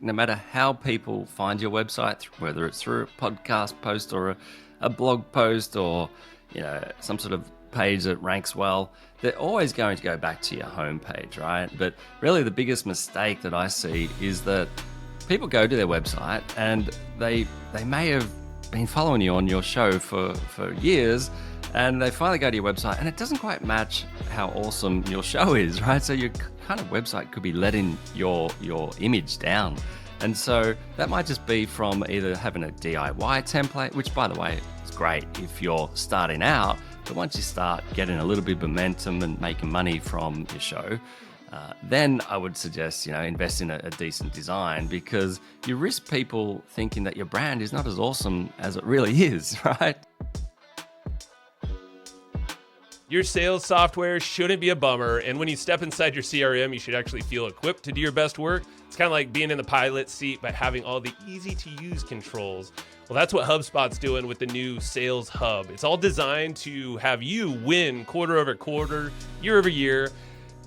No matter how people find your website, whether it's through a podcast post or a blog post or some sort of page that ranks well, they're always going to go back to your homepage, right? But really the biggest mistake that I see is that people go to their website and they may have been following you on your show for years, and they finally go to your website and it doesn't quite match how awesome your show is, right? So your kind of website could be letting your image down. And so that might just be from either having a DIY template, which by the way is great if you're starting out, but once you start getting a little bit of momentum and making money from your show, then I would suggest, invest in a decent design, because you risk people thinking that your brand is not as awesome as it really is, right? Your sales software shouldn't be a bummer, and when you step inside your CRM, you should actually feel equipped to do your best work. It's kind of like being in the pilot seat by having all the easy-to-use controls. Well, that's what HubSpot's doing with the new Sales Hub. It's all designed to have you win quarter over quarter, year over year,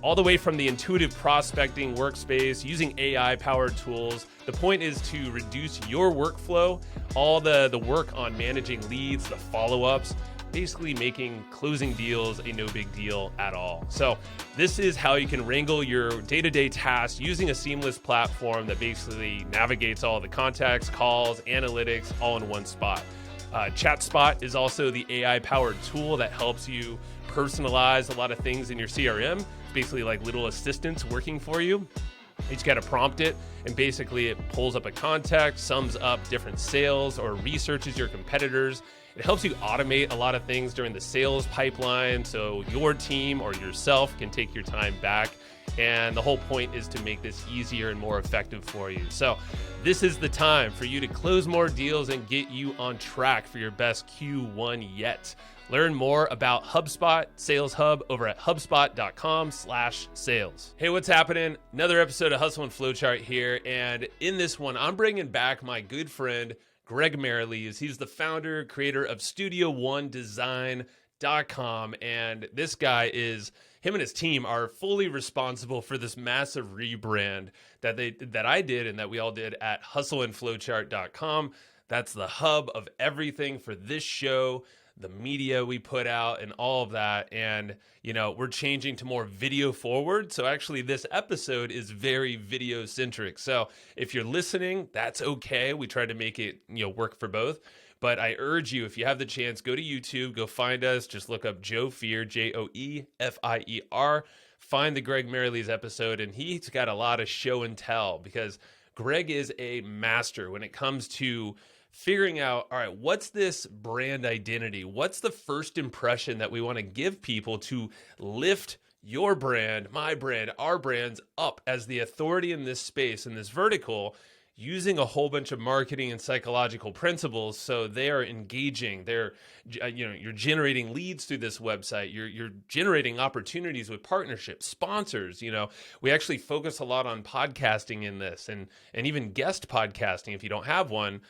all the way from the intuitive prospecting workspace using AI-powered tools. The point is to reduce your workflow, all the work on managing leads, the follow-ups, basically making closing deals a no big deal at all. So this is how you can wrangle your day-to-day tasks using a seamless platform that basically navigates all the contacts, calls, analytics, all in one spot. ChatSpot is also the AI-powered tool that helps you personalize a lot of things in your CRM. It's basically like little assistants working for you. You just got to prompt it, and basically it pulls up a contact, sums up different sales, or researches your competitors. It helps you automate a lot of things during the sales pipeline so your team or yourself can take your time back. And the whole point is to make this easier and more effective for you. So this is the time for you to close more deals and get you on track for your best Q1 yet. Learn more about HubSpot Sales Hub over at hubspot.com/sales. Hey, what's happening? Another episode of Hustle and Flowchart here. And in this one, I'm bringing back my good friend, Greg Merrilees. He's the founder, creator of StudioOneDesign.com. And this guy him and his team are fully responsible for this massive rebrand that I did and that we all did at hustleandflowchart.com. That's the hub of everything for this show, the media we put out and all of that. And, we're changing to more video forward. So actually this episode is very video centric. So if you're listening, that's okay. We try to make it, work for both. But I urge you, if you have the chance, go to YouTube, go find us, just look up Joe Fier, Joefier, find the Greg Merrilees episode. And he's got a lot of show and tell, because Greg is a master when it comes to figuring out, all right, what's this brand identity? What's the first impression that we want to give people to lift your brand, my brand, our brands up as the authority in this space, in this vertical, using a whole bunch of marketing and psychological principles. So they are engaging, you're generating leads through this website. You're generating opportunities with partnerships, sponsors. We actually focus a lot on podcasting in this, and even guest podcasting. If you don't have one,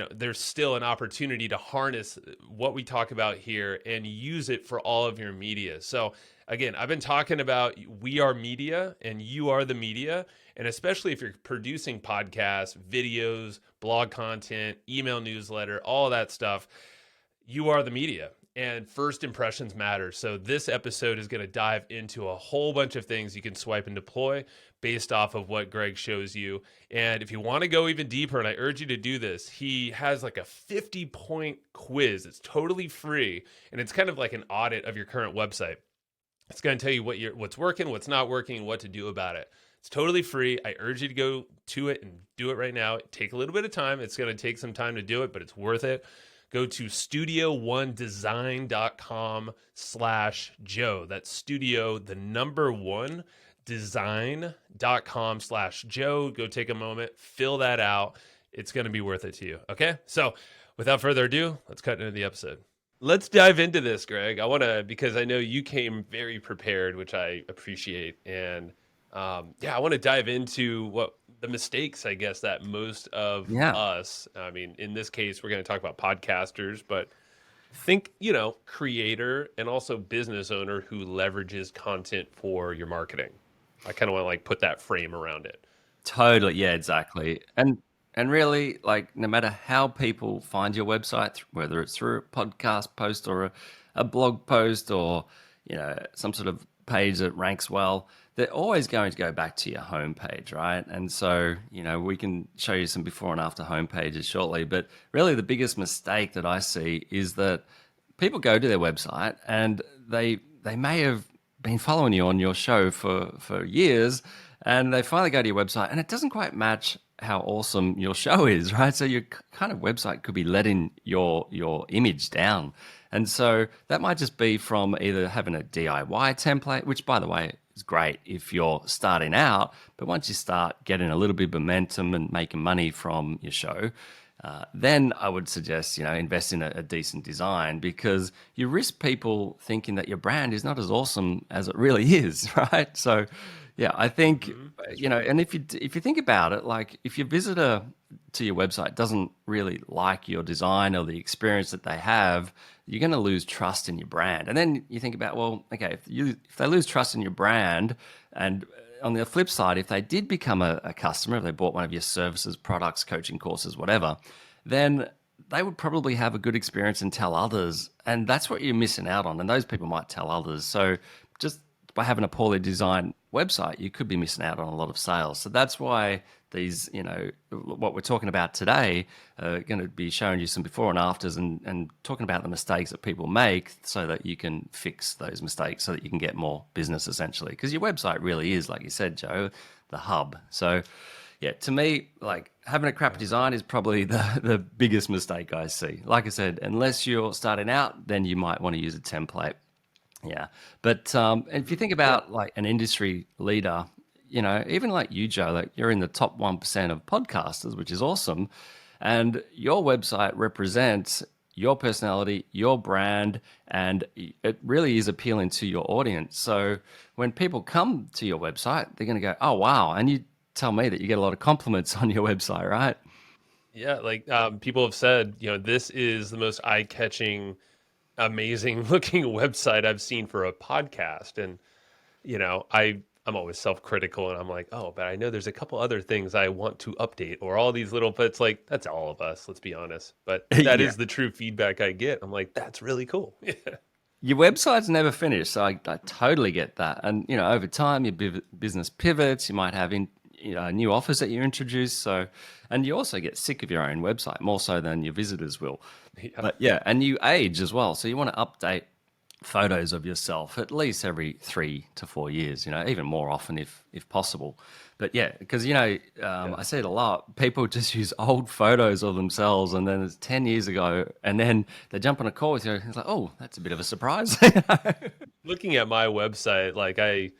there's still an opportunity to harness what we talk about here and use it for all of your media. So again, I've been talking about we are media and you are the media. And especially if you're producing podcasts, videos, blog content, email newsletter, all of that stuff, you are the media. And first impressions matter. So this episode is going to dive into a whole bunch of things you can swipe and deploy based off of what Greg shows you. And if you want to go even deeper, and I urge you to do this, he has like a 50-point quiz. It's totally free. And it's kind of like an audit of your current website. It's going to tell you what's working, what's not working, and what to do about it. It's totally free. I urge you to go to it and do it right now. Take a little bit of time. It's going to take some time to do it, but it's worth it. Go to StudioOneDesign.com/Joe. That's studio, the number one, design.com/Joe. Go take a moment, fill that out. It's going to be worth it to you. Okay. So without further ado, let's cut into the episode. Let's dive into this, Greg. Because I know you came very prepared, which I appreciate. And I want to dive into what the mistakes, I guess, that most of us, in this case, we're going to talk about podcasters, but think, creator and also business owner who leverages content for your marketing. I kind of want to put that frame around it. Totally. Yeah, exactly. And really, like, no matter how people find your website, whether it's through a podcast post or a blog post or, some sort of page that ranks well, they're always going to go back to your homepage, right? And so, we can show you some before and after homepages shortly. But really, the biggest mistake that I see is that people go to their website and they may have been following you on your show for years, and they finally go to your website and it doesn't quite match how awesome your show is, right? So your kind of website could be letting your image down. And so that might just be from either having a DIY template, which by the way is great if you're starting out, but once you start getting a little bit of momentum and making money from your show, then I would suggest, invest in a decent design, because you risk people thinking that your brand is not as awesome as it really is, right? So, yeah, I think, That's right. and if you think about it, like if your visitor to your website doesn't really like your design or the experience that they have, you're going to lose trust in your brand. And then you think about, well, okay, if they lose trust in your brand, and on the flip side, if they did become a customer, if they bought one of your services, products, coaching courses, whatever, then they would probably have a good experience and tell others. And that's what you're missing out on. And those people might tell others. So just by having a poorly designed website, you could be missing out on a lot of sales. So that's why these, what we're talking about today, are going to be showing you some before and afters, and talking about the mistakes that people make so that you can fix those mistakes so that you can get more business essentially. Because your website really is, like you said, Joe, the hub. So yeah, to me, like having a crap design is probably the biggest mistake I see. Like I said, unless you're starting out, then you might want to use a template. Yeah. But if you think Yeah. about like an industry leader, even like you, Joe, like you're in the top 1% of podcasters, which is awesome. And your website represents your personality, your brand, and it really is appealing to your audience. So when people come to your website, they're going to go, oh, wow. And you tell me that you get a lot of compliments on your website, right? Yeah, like people have said, this is the most eye-catching, amazing looking website I've seen for a podcast. And I'm always self-critical, and I'm like, oh, but I know there's a couple other things I want to update, or all these little, but it's like that's all of us, let's be honest. But that Yeah. is the true feedback I get. I'm like, that's really cool. Yeah. Your website's never finished, so I totally get that. And over time, your business pivots. You might have new offers that you introduce. So, and you also get sick of your own website more so than your visitors will. Yeah. But yeah, and you age as well, so you want to update photos of yourself at least every 3 to 4 years. Even more often if possible. But yeah, because Yeah. I see it a lot. People just use old photos of themselves, and then it's 10 years ago, and then they jump on a call with you. It's like, oh, that's a bit of a surprise. Looking at my website, like I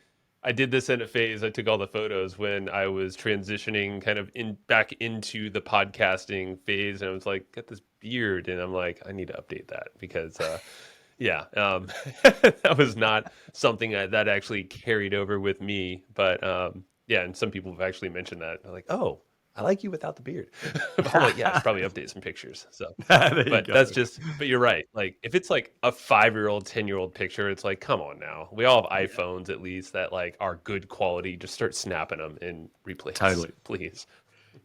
did this in a phase. I took all the photos when I was transitioning kind of in back into the podcasting phase, and I was like, got this beard, and I'm like, I need to update that because yeah, that was not something that actually carried over with me. But yeah, and some people have actually mentioned that. They're like, oh, I like you without the beard. But I'm like, yeah, I should probably update some pictures. So There you but go. but you're right. Like if it's like a 5-year-old, 10-year-old picture, it's like, come on now. We all have Yeah, iPhones at least that like are good quality. Just start snapping them and replace, totally. please.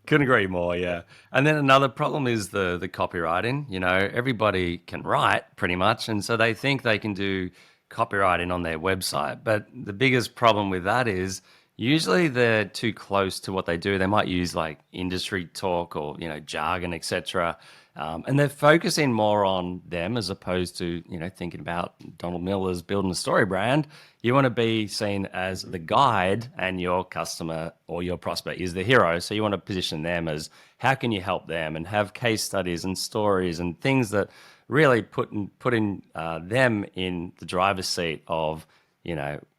Couldn't agree more, Yeah. yeah. And then another problem is the copywriting. Everybody can write pretty much, and so they think they can do copywriting on their website. But the biggest problem with that is usually they're too close to what they do. They might use like industry talk or jargon, etc. And they're focusing more on them as opposed to thinking about Donald Miller's building a story brand. You want to be seen as Mhm. the guide, and your customer or your prospect is the hero. So you want to position them as how can you help them, and have case studies and stories and things that really put in them in the driver's seat of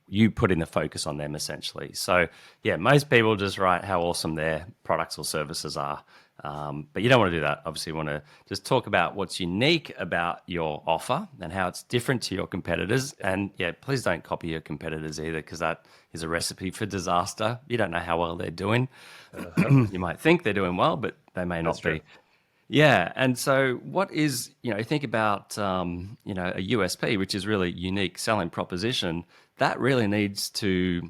you putting the focus on them essentially. So yeah, most people just write how awesome their products or services are. But you don't want to do that. Obviously, you want to just talk about what's unique about your offer and how it's different to your competitors. And yeah, please don't copy your competitors either, because that is a recipe for disaster. You don't know how well they're doing. Uh-huh. You might think they're doing well, but they may That's not true. be. Yeah, and so what is, think about, a USP, which is really unique selling proposition, that really needs to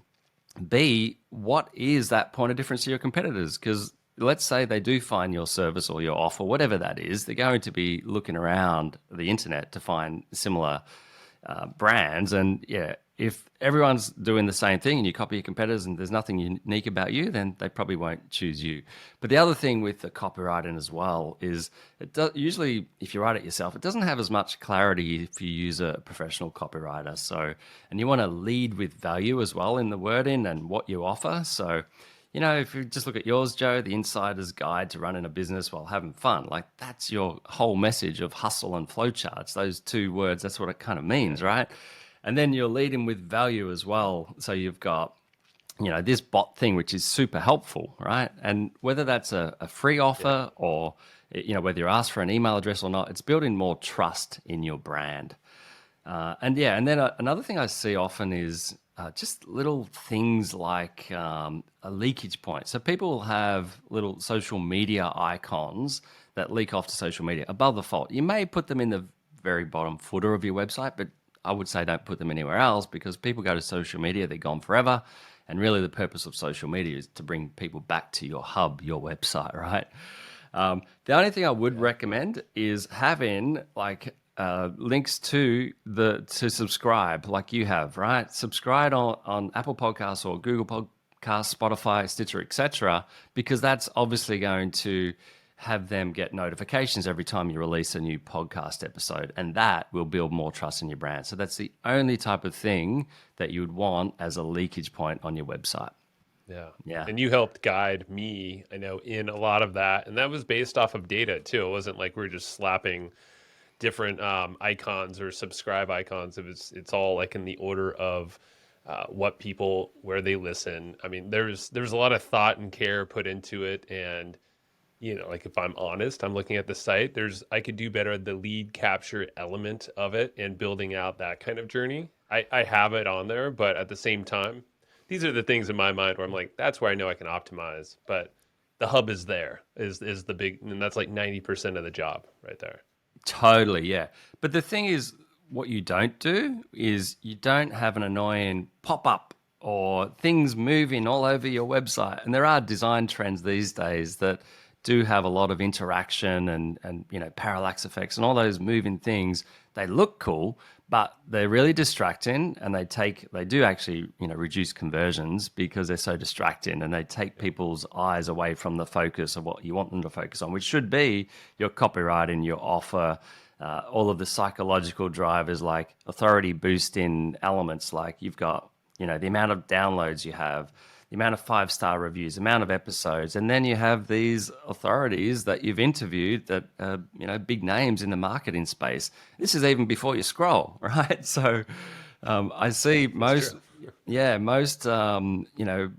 B, what is that point of difference to your competitors? Because let's say they do find your service or your offer, whatever that is, they're going to be looking around the internet to find similar brands. And yeah, if everyone's doing the same thing and you copy your competitors and there's nothing unique about you, then they probably won't choose you. But the other thing with the copywriting as well is it does, usually if you write it yourself, it doesn't have as much clarity if you use a professional copywriter. So, and you want to lead with value as well in the wording and what you offer. So, you know, if you just look at yours, Joe, the insider's guide to running a business while having fun, like that's your whole message of hustle and flowcharts. Those two words, that's what it kind of means, right? And then you're leading with value as well. So you've got, you know, this bot thing, which is super helpful, right? And whether that's a free offer or, you know, whether you're asked for an email address or not, it's building more trust in your brand. And then another thing I see often is just little things like a leakage point. So people will have little social media icons that leak off to social media above the fold. You may put them in the very bottom footer of your website, but I would say don't put them anywhere else because people go to social media, they're gone forever. And really, the purpose of social media is to bring people back to your hub, your website, right? The only thing I would recommend is having like links to subscribe, like you have, right? Subscribe on Apple Podcasts or Google Podcasts, Spotify, Stitcher, etc., because that's obviously going to have them get notifications every time you release a new podcast episode, and that will build more trust in your brand. So that's the only type of thing that you would want as a leakage point on your website. Yeah. Yeah. And you helped guide me, I know, in a lot of that. And that was based off of data too. It wasn't like we were just slapping different icons or subscribe icons. It's all like in the order of what people, where they listen. I mean, there's a lot of thought and care put into it. And, you know, like if I'm honest, I'm looking at the site, I could do better at the lead capture element of it and building out that kind of journey. I have it on there, but at the same time, these are the things in my mind where I'm like, that's where I know I can optimize. But the hub is there, is the big, and that's like 90% of the job right there. Totally, yeah. But the thing is, what you don't do is you don't have an annoying pop up or things moving all over your website. And there are design trends these days that do have a lot of interaction and you know parallax effects and all those moving things. They look cool, but they're really distracting, and they do actually you know reduce conversions because they're so distracting, and they take people's eyes away from the focus of what you want them to focus on, which should be your copywriting, your offer, all of the psychological drivers like authority boosting elements, like you've got you know the amount of downloads you have, the amount of 5-star reviews, the amount of episodes, and then you have these authorities that you've interviewed that are, you know, big names in the marketing space. This is even before you scroll, right? So I see most, you know,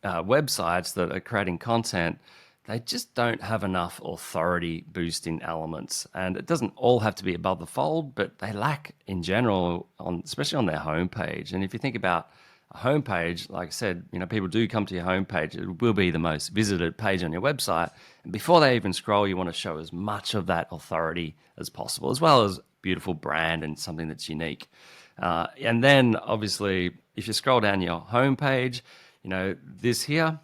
websites that are creating content, they just don't have enough authority boosting elements. And it doesn't all have to be above the fold, but they lack in general, especially on their homepage. And if you think about a homepage, like I said, you know, people do come to your homepage. It will be the most visited page on your website. And before they even scroll, you want to show as much of that authority as possible, as well as beautiful brand and something that's unique. And then obviously, if you scroll down your homepage, you know, this here,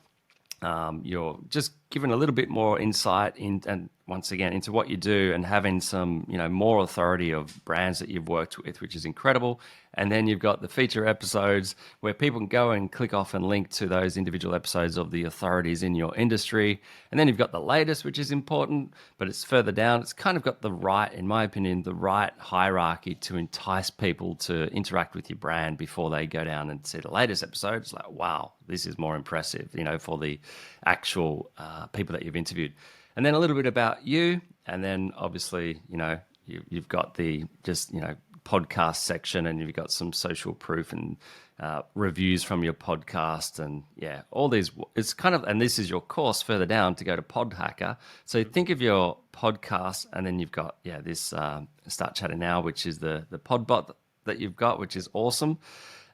you're just given a little bit more insight and once again into what you do and having some you know more authority of brands that you've worked with, which is incredible. And then you've got the feature episodes where people can go and click off and link to those individual episodes of the authorities in your industry. And then you've got the latest, which is important, but it's further down. It's kind of got the right, in my opinion, the right hierarchy to entice people to interact with your brand before they go down and see the latest episode. It's like, wow, this is more impressive, you know, for the actual people that you've interviewed. And then a little bit about you, and then obviously, you know, you've got the just, you know, podcast section, and you've got some social proof and reviews from your podcast, and yeah, all these. It's kind of, and this is your course further down to go to Pod Hacker. So think of your podcast, and then you've got this Start Chatting Now, which is the Podbot that you've got, which is awesome.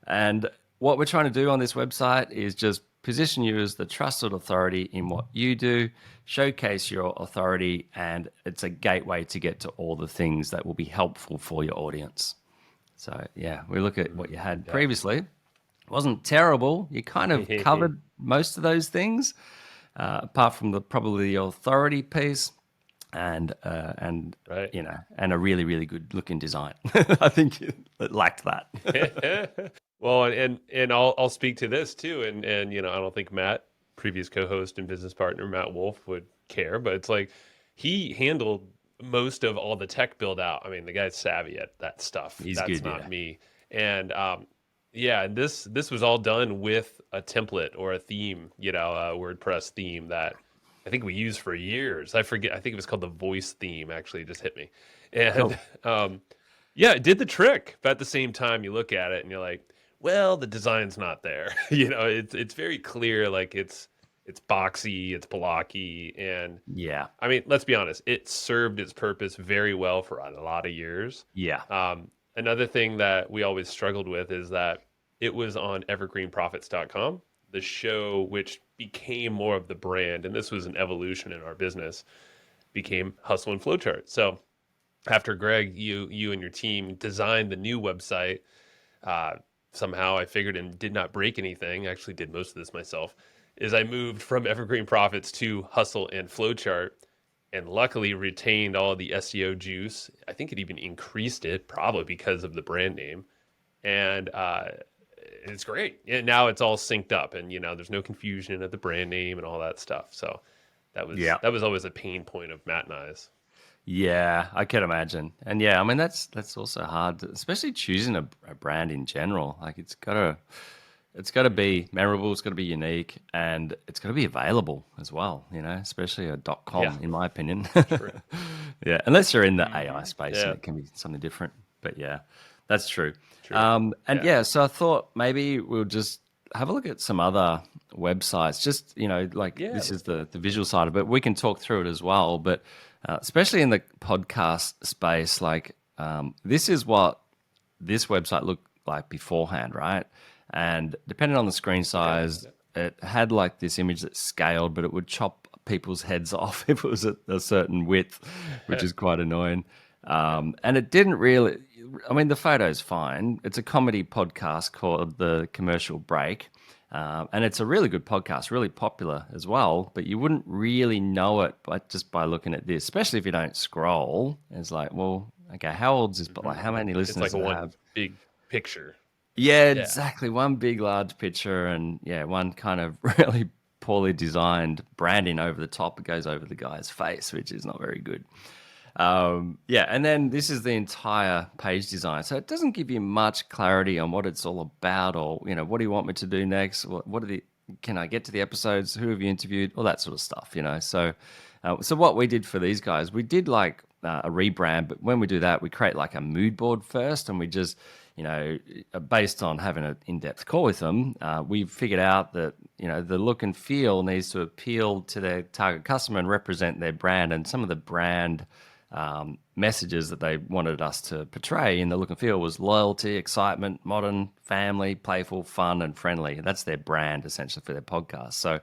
And what we're trying to do on this website is just position you as the trusted authority in what you do, showcase your authority, and it's a gateway to get to all the things that will be helpful for your audience. So, yeah, we look at what you had previously. wasn't terrible. You kind of covered most of those things, apart from the probably the authority piece and Right. and a really really good looking design. I think it lacked that. Well, and I'll speak to this too, and I don't think Matt, previous co-host and business partner Matt Wolf, would care, but it's like he handled most of all the tech build out. I mean, the guy's savvy at that stuff. He's That's good, not yeah. me. And yeah, and this was all done with a template or a theme, a WordPress theme that I think we used for years. I forget. I think it was called the voice theme. Actually, it just hit me, and Cool. yeah, it did the trick. But at the same time, you look at it and you're like, well, the design's not there. It's very clear. Like it's boxy, it's blocky, and Yeah, I mean, let's be honest, it served its purpose very well for a lot of years. yeah, Another thing that we always struggled with is that it was on evergreenprofits.com, the show which became more of the brand, and this was an evolution in our business, became Hustle and Flowchart. So after Greg, you and your team designed the new website, uh, somehow I figured and did not break anything. I actually did most of this myself. Is I moved from Evergreen Profits to Hustle and Flowchart, and luckily retained all the SEO juice. I think it even increased it, probably because of the brand name, and it's great. And now it's all synced up, and there's no confusion of the brand name and all that stuff. So that was yeah. that was always a pain point of Matt and I's. Yeah, I can imagine. And yeah, I mean that's also hard, especially choosing a brand in general. Like it's got to be memorable, it's got to be unique, and it's got to be available as well, especially a Yeah, .com in my opinion. true. Yeah, unless you're in the AI Hmm. space and Yeah, it can be something different. But yeah, that's true. true. And Yeah, yeah, so I thought maybe we'll just have a look at some other websites. Just, like yeah. this Let's is do the, it. the visual side of it. We can talk through it as well. But especially in the podcast space, like this is what this website looked like beforehand, right? And depending on the screen Okay. size, it had like this image that scaled, but it would chop people's heads off if it was at a certain width, which is quite annoying. And it didn't really, I mean, the photo's fine. It's a comedy podcast called The Commercial Break. And it's a really good podcast, really popular as well, but you wouldn't really know it just by looking at this, especially if you don't scroll. It's like, well, okay, how old is this? But Hmm. like, how many It's listeners like a does it one have? big picture. Yeah, Yeah. exactly. One big, large picture, and yeah, one kind of really poorly designed branding over the top. It goes over the guy's face, which is not very good. Yeah, and then this is the entire page design. So it doesn't give you much clarity on what it's all about, or what do you want me to do next? What are the can I get to the episodes? Who have you interviewed? All that sort of stuff. So what we did for these guys, we did like a rebrand, but when we do that, we create like a mood board first, and we just based on having an in-depth call with them, we figured out that the look and feel needs to appeal to their target customer and represent their brand, and some of the brand messages that they wanted us to portray in the look and feel was loyalty, excitement, modern, family, playful, fun, and friendly. That's their brand essentially for their podcast. So,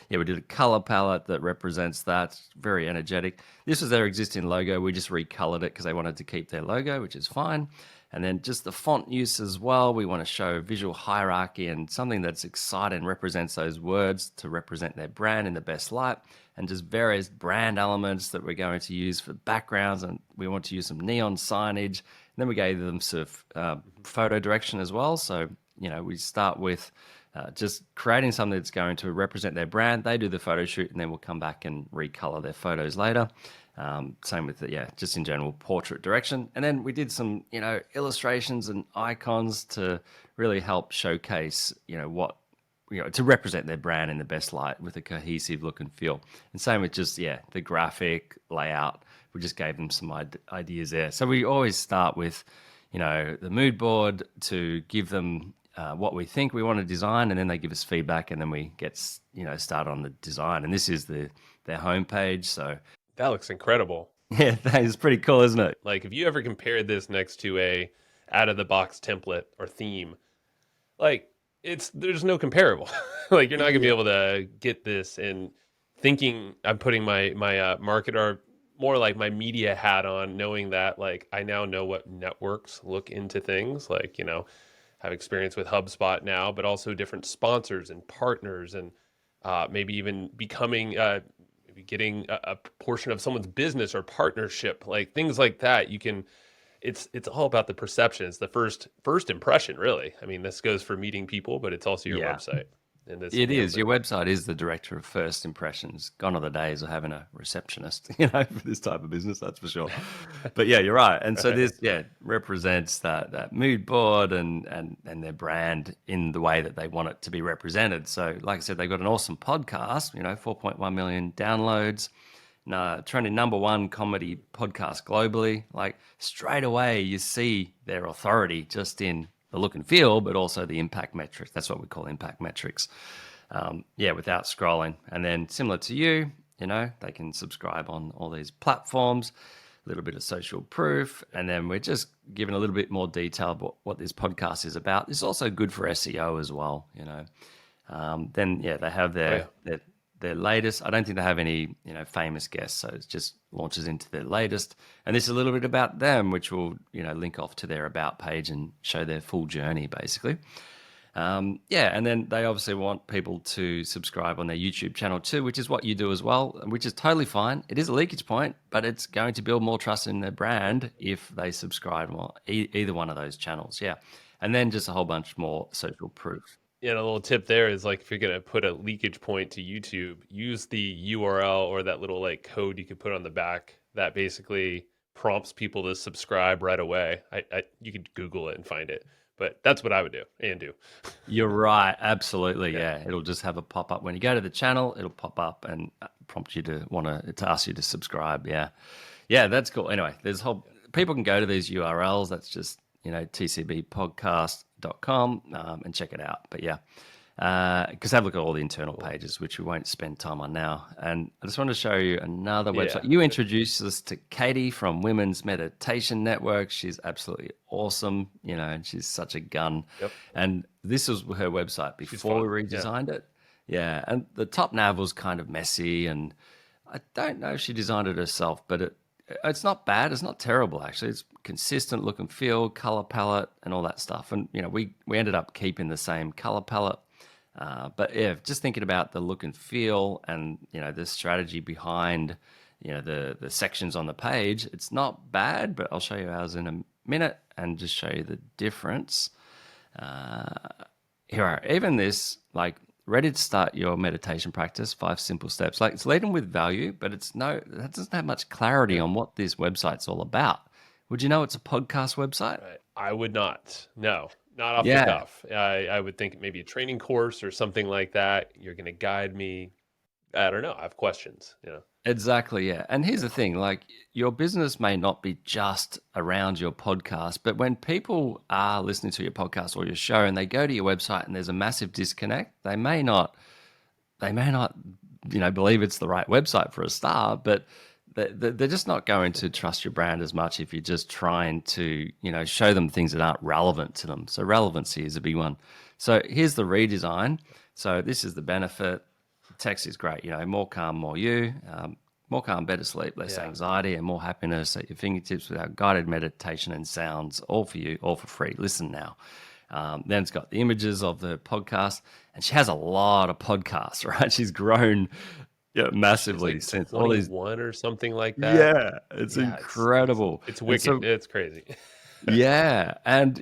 yeah, we did a color palette that represents that. Very energetic. This was their existing logo. We just recolored it because they wanted to keep their logo, which is fine. And then just the font use as well. We want to show visual hierarchy and something that's exciting, represents those words to represent their brand in the best light, and just various brand elements that we're going to use for backgrounds. And we want to use some neon signage. And then we gave them sort of photo direction as well. So, we start with just creating something that's going to represent their brand. They do the photo shoot, and then we'll come back and recolor their photos later. Same with just in general portrait direction. And then we did some, illustrations and icons to really help showcase, what, to represent their brand in the best light with a cohesive look and feel. And same with just, the graphic layout. We just gave them some ideas there. So we always start with, the mood board to give them what we think we want to design, and then they give us feedback, and then we get, started on the design. And this is their homepage. So That looks incredible. yeah, that is pretty cool, isn't it? Like if you ever compared this next to a out of the box template or theme, like there's no comparable. Like you're not gonna be Yeah. able to get this and thinking I'm putting my market or more like my media hat on, knowing that like I now know what networks look into things like have experience with HubSpot now, but also different sponsors and partners, and maybe even becoming maybe getting a portion of someone's business or partnership, like things like that. You can it's all about the perception. It's the first impression, really. I mean, this goes for meeting people, but it's also your Yeah. website and this It is. Your gambit. website is the director of first impressions. Gone are the days of having a receptionist, for this type of business, that's for sure. But yeah, you're right. And so Right. this, yeah, represents that mood board and their brand in the way that they want it to be represented. So, like I said, they've got an awesome podcast. 4.1 million downloads. Trending number one comedy podcast globally. Like straight away, you see their authority just in the look and feel, but also the impact metrics. That's what we call impact metrics. Without scrolling. And then similar to you, they can subscribe on all these platforms, a little bit of social proof. And then we're just giving a little bit more detail about what this podcast is about. It's also good for SEO as well. Then, yeah, they have Oh yeah. their latest. I don't think they have any, famous guests. So it just launches into their latest. And this is a little bit about them, which will, link off to their about page and show their full journey, basically. And then they obviously want people to subscribe on their YouTube channel too, which is what you do as well, which is totally fine. It is a leakage point, but it's going to build more trust in their brand if they subscribe on either one of those channels. Yeah. And then just a whole bunch more social proof. Yeah, and a little tip there is like if you're gonna put a leakage point to YouTube, use the URL or that little like code you could put on the back that basically prompts people to subscribe right away. You could Google it and find it, but that's what I would do and do. You're right. Absolutely. Yeah. Yeah. It'll just have a pop up when you go to the channel. It'll pop up and prompt you to ask you to subscribe. Yeah. Yeah. That's cool. Anyway, there's whole people can go to these URLs. That's just, tcbpodcast.com and check it out. But yeah, because have a look at all the internal pages, which we won't spend time on now. And I just want to show you another website. You introduced us to Katie from Women's Meditation Network. She's absolutely awesome, and she's such a gun. Yep. And this was her website before we redesigned it. Yeah, and the top nav was kind of messy, and I don't know if she designed it herself, but it's not bad. It's not terrible, actually. It's consistent look and feel, color palette, and all that stuff. And we ended up keeping the same color palette. But yeah, just thinking about the look and feel and the strategy behind the sections on the page, it's not bad. But I'll show you ours in a minute and just show you the difference. Here are even this, like, ready to start your meditation practice, 5 simple steps. Like, it's laden with value, but that doesn't have much clarity on what this website's all about. Would you know it's a podcast website? Right. I would not. No, not off the cuff. I would think maybe a training course or something like that. You're going to guide me. I don't know. I have questions. Exactly, yeah. And here's the thing, like, your business may not be just around your podcast, but when people are listening to your podcast or your show and they go to your website and there's a massive disconnect, they may not believe it's the right website for a start, but they're just not going to trust your brand as much if you're just trying to, show them things that aren't relevant to them. So relevancy is a big one. So here's the redesign. So this is the benefit. Text is great, more calm, more you, more calm, better sleep, less anxiety, and more happiness at your fingertips with our guided meditation and sounds, all for you, all for free. Listen now. Then it's got the images of the podcast, and she has a lot of podcasts, right? She's grown massively since all these one or something like that. Yeah, it's incredible. It's wicked. It's crazy. Yeah, and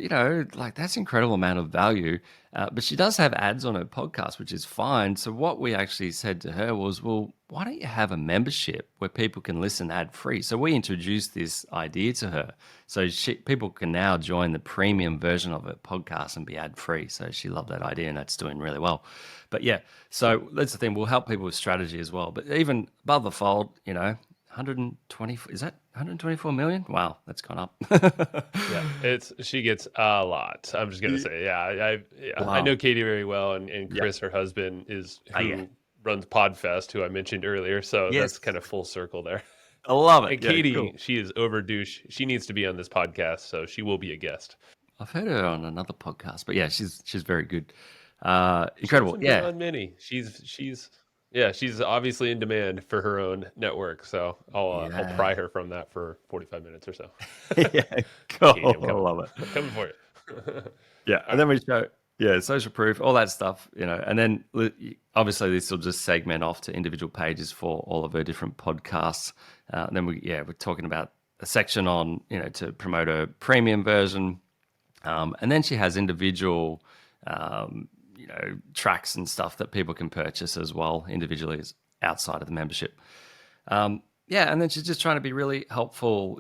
like that's incredible amount of value. But she does have ads on her podcast, which is fine. So what we actually said to her was, well, why don't you have a membership where people can listen ad free? So we introduced this idea to her, so people can now join the premium version of her podcast and be ad free. So she loved that idea, and that's doing really well. But yeah, so that's the thing. We'll help people with strategy as well. But even above the fold, 120, is that 124 million? Wow, that's gone up. Yeah, she gets a lot. I'm just gonna say, I know Katie very well, and Chris, her husband, is who runs Podfest, who I mentioned earlier. So that's kind of full circle there. I love it. And Katie, she is overdue. She needs to be on this podcast, so she will be a guest. I've heard her on another podcast, but yeah, she's very good. Incredible. Yeah, on many. She's obviously in demand for her own network. So I'll pry her from that for 45 minutes or so. Yeah, cool. I love it. I'm coming for you. Yeah, and then we show, yeah, social proof, all that stuff, and then obviously this will just segment off to individual pages for all of her different podcasts. And then we're talking about a section on, to promote a premium version. And then she has individual, tracks and stuff that people can purchase as well individually outside of the membership. And then she's just trying to be really helpful,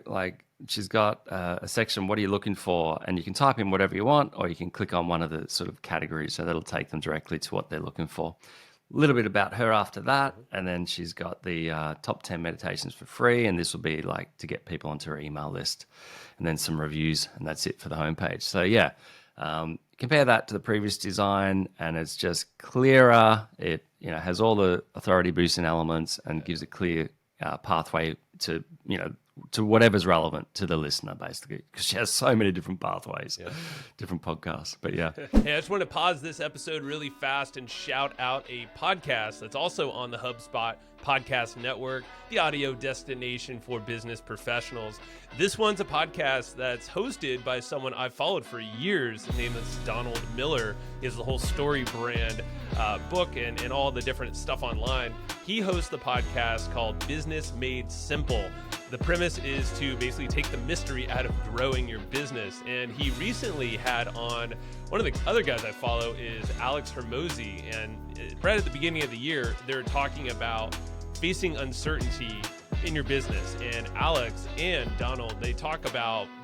like she's got a section, what are you looking for? And you can type in whatever you want, or you can click on one of the sort of categories, so that'll take them directly to what they're looking for. A little bit about her after that, and then she's got the top 10 meditations for free, and this will be like to get people onto her email list, and then some reviews, and that's it for the homepage. So compare that to the previous design, and it's just clearer. It has all the authority boosting elements and gives a clear pathway to to whatever's relevant to the listener, basically, because she has so many different pathways, different podcasts. But yeah. Hey, I just want to pause this episode really fast and shout out a podcast that's also on the HubSpot Podcast Network, the audio destination for business professionals. This one's a podcast that's hosted by someone I've followed for years. His name is Donald Miller. He has the whole Story brand book and all the different stuff online. He hosts the podcast called Business Made Simple. The premise is to basically take the mystery out of growing your business. And he recently had on, one of the other guys I follow is Alex Hermosi. And right at the beginning of the year, they're talking about facing uncertainty in your business. And Alex and Donald, they talk about four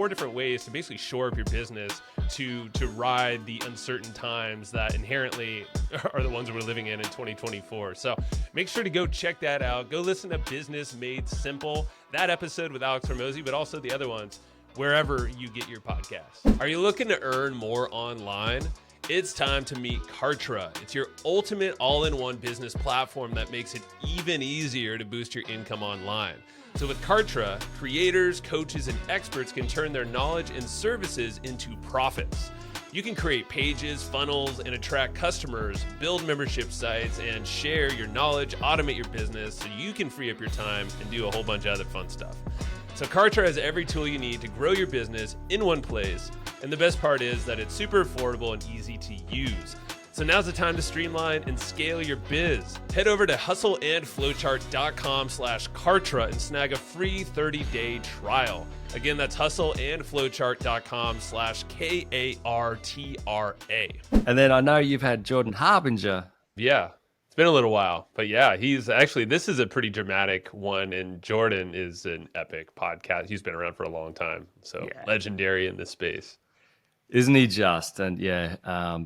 different ways to basically shore up your business to ride the uncertain times that inherently are the ones we're living in 2024. So make sure to go check that out. Go listen to Business Made Simple, that episode with Alex Hermosi, but also the other ones, wherever you get your podcasts. Are you looking to earn more online? It's time to meet Kartra. It's your ultimate all-in-one business platform that makes it even easier to boost your income online. So with Kartra, creators, coaches, and experts can turn their knowledge and services into profits. You can create pages, funnels, and attract customers, build membership sites, and share your knowledge, automate your business so you can free up your time and do a whole bunch of other fun stuff. So Kartra has every tool you need to grow your business in one place. And the best part is that it's super affordable and easy to use. So now's the time to streamline and scale your biz. Head over to hustleandflowchart.com/Kartra and snag a free 30-day trial. Again, that's hustleandflowchart.com/KARTRA. And then I know you've had Jordan Harbinger. Yeah, it's been a little while, but yeah, this is a pretty dramatic one. And Jordan is an epic podcast. He's been around for a long time. So legendary in this space. Isn't he just? And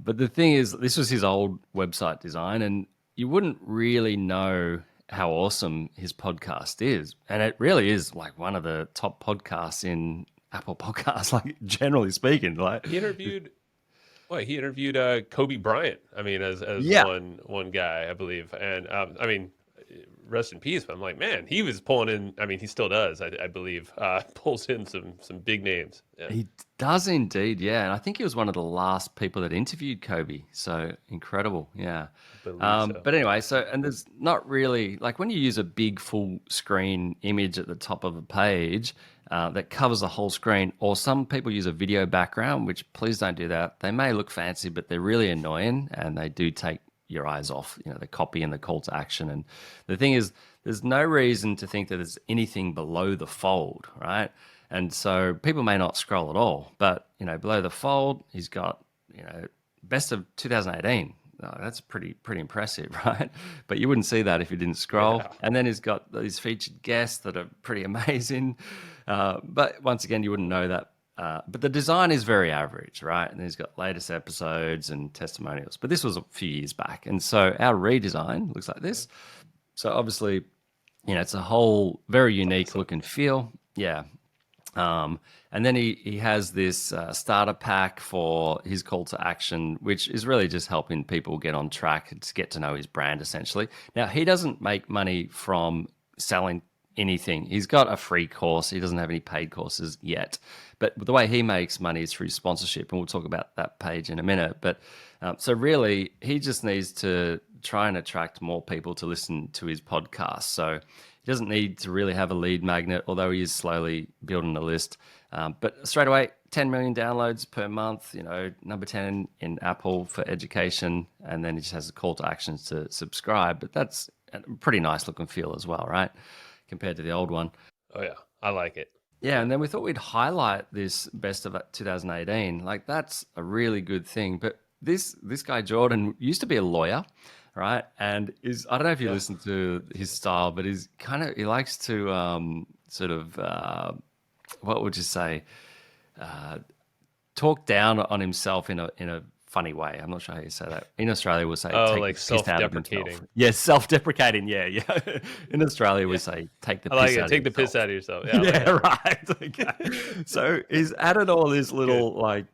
but the thing is, this was his old website design, and you wouldn't really know how awesome his podcast is. And it really is like one of the top podcasts in Apple Podcasts, like generally speaking. Like he interviewed Kobe Bryant. I mean, as one guy, I believe. And I mean, rest in peace. But I'm like, man, he was pulling in. I mean, he still does, I believe, pulls in some big names. Yeah. He does indeed, yeah. And I think he was one of the last people that interviewed Kobe. So incredible, yeah. But anyway, and there's not really, like when you use a big full screen image at the top of a page that covers the whole screen, or some people use a video background, which please don't do that. They may look fancy, but they're really annoying, and they do take your eyes off, the copy and the call to action. And the thing is, there's no reason to think that there's anything below the fold, right? And so people may not scroll at all, but below the fold, he's got best of 2018. That's pretty impressive, right? But you wouldn't see that if you didn't scroll. Yeah. And then he's got these featured guests that are pretty amazing. But once again, you wouldn't know that. But the design is very average, right? And he's got latest episodes and testimonials. But this was a few years back. And so our redesign looks like this. So obviously, it's a whole very unique look and feel. Yeah. And then he has this starter pack for his call to action, which is really just helping people get on track to get to know his brand, essentially. Now, he doesn't make money from selling anything. He's got a free course. He doesn't have any paid courses yet. But the way he makes money is through sponsorship, and we'll talk about that page in a minute. But so really, he just needs to try and attract more people to listen to his podcast. So he doesn't need to really have a lead magnet, although he is slowly building a list. But straight away, 10 million downloads per month, number 10 in Apple for education. And then he just has a call to actions to subscribe. But that's a pretty nice look and feel as well, right? Compared to the old one. Oh, yeah. I like it. Yeah, and then we thought we'd highlight this best of 2018. Like, that's a really good thing. But this guy, Jordan, used to be a lawyer, right? And I don't know if you listen to his style, but he likes to sort of, what would you say, talk down on himself in a funny way. I'm not sure how you say that. In Australia, we'll say take like the piss out of self-deprecating. himself. Yeah, self-deprecating. Yeah. In Australia, we say take the piss out of yourself. Take the piss out of yourself. Yeah, yeah, right. Okay. So he's added all this little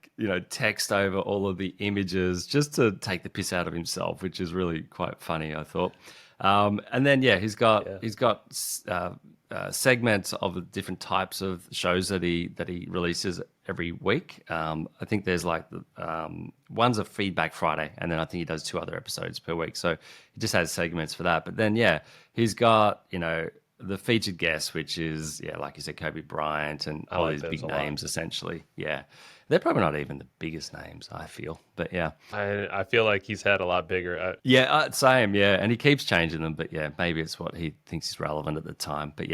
text over all of the images just to take the piss out of himself, which is really quite funny, I thought. And then he's got segments of the different types of shows that he releases every week. I think there's like one's a Feedback Friday, and then I think he does 2 other episodes per week. So he just has segments for that. But then he's got the featured guest, which is like you said, Kobe Bryant and all these big names essentially. Yeah, they're probably not even the biggest names, I feel, but yeah. I feel like he's had a lot bigger. Same, yeah, and he keeps changing them, but maybe it's what he thinks is relevant at the time. But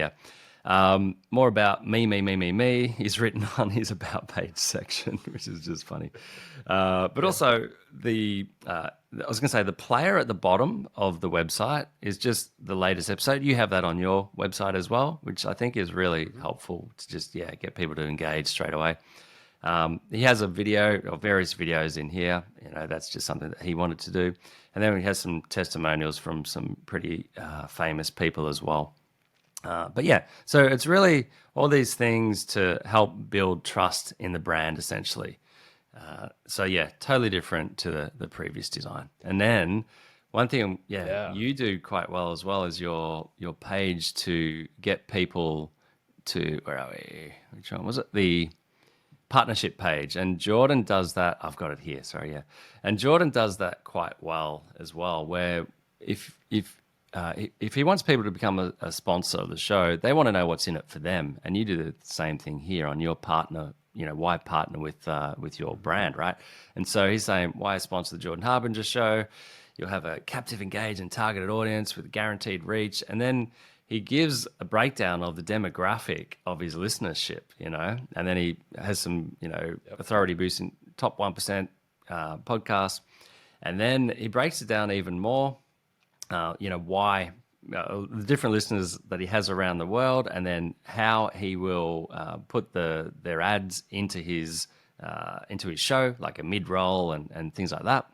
more about me. He's written on his about page section, which is just funny. But also I was going to say the player at the bottom of the website is just the latest episode. You have that on your website as well, which I think is really helpful to just get people to engage straight away. He has a video or various videos in here. That's just something that he wanted to do. And then he has some testimonials from some pretty famous people as well. So it's really all these things to help build trust in the brand, essentially. Totally different to the previous design. And then one thing, you do quite well as well is your page to get people to, where are we? Which one was it? The partnership page. And Jordan does that. I've got it here. Sorry. Yeah. And Jordan does that quite well as well, where if he wants people to become a sponsor of the show, they want to know what's in it for them. And you do the same thing here on your partner, why partner with your brand, right? And so he's saying, why sponsor the Jordan Harbinger show? You'll have a captive, engaged, and targeted audience with guaranteed reach. And then he gives a breakdown of the demographic of his listenership, and then he has some, authority boosting top 1% podcasts. And then he breaks it down even more. Why the different listeners that he has around the world, and then how he will put their ads into his show, like a mid-roll and things like that.